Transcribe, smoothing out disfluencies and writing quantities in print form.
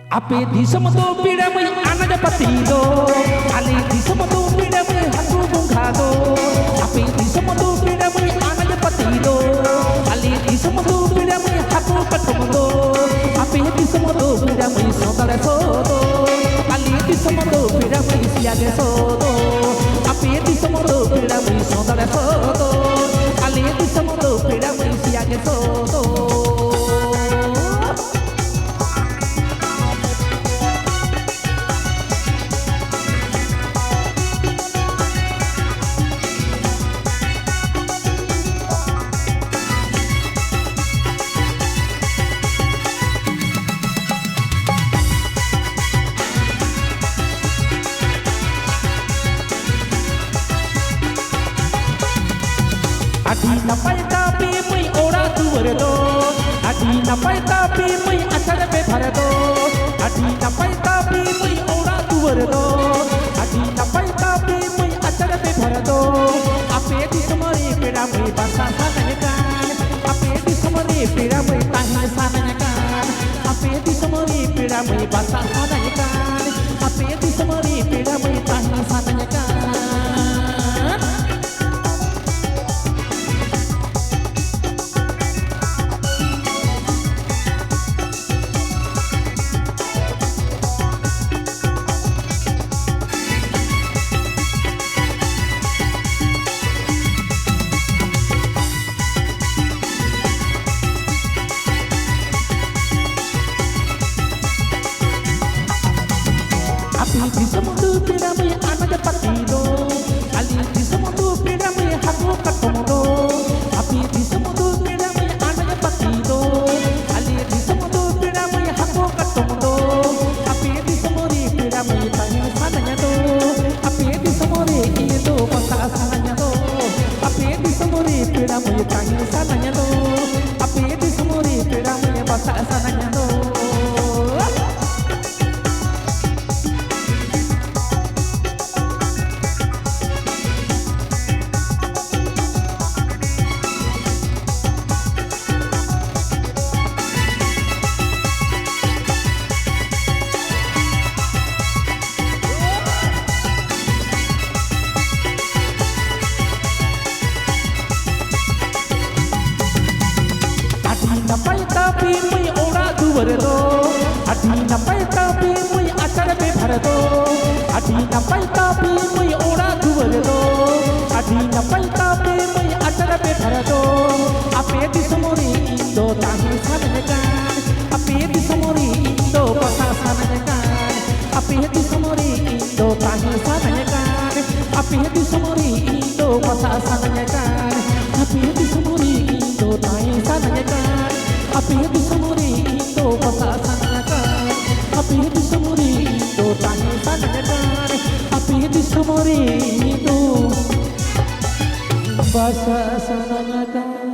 Api di semua pidamai anak patido, ali di semua pidamai hatu bungkado. Api di semua pidamai anak patido, ali di semua pidamai hatu katondo. Api di semua pidamai saudara sodo, ali di semua pidamai siaga sodo. Api di semua pidamai saudara sodo, ali di semua pidamai siaga sodo. Adi napai tapi mui ora tuwerdo, adi napai tapi mui acara pe bharado, adi napai tapi mui ora tuwerdo, adi napai tapi mui acara pe bharado. Ape di semari peda mui basa sananyakan, ape di semari peda mui tahan sananyakan, ape di semari peda mui basa sananyakan, ape di semari peda mui tahan sananyakan. Api di semua pidamai anak patido, ali di semua pidamai hatu katondo. Api di semua pidamai anak patido, ali di semua pidamai hatu katondo. Api di semua pidamai tanya sananya do, api di semua itu pasal sananya do. Api di semua pidamai tanya sananya do, api di semua pidamai pasal sananya do. Napai tapi mui ora tuwerdo, adi napai tapi mui acara pe bharado, adi napai tapi mui ora tuwerdo, adi napai tapi mui acara pe bharado. Ape di semuri indo tahi sananyakan, ape di semuri indo pasa sananyakan, ape di semuri indo tahi sananyakan, ape di semuri indo pasa sananyakan, ape di semuri indo tahi sananyakan. Api di semuri itu pasal sananyakan, api di semuri itu tanya sananyakan, api di semuri itu pasal sananyakan.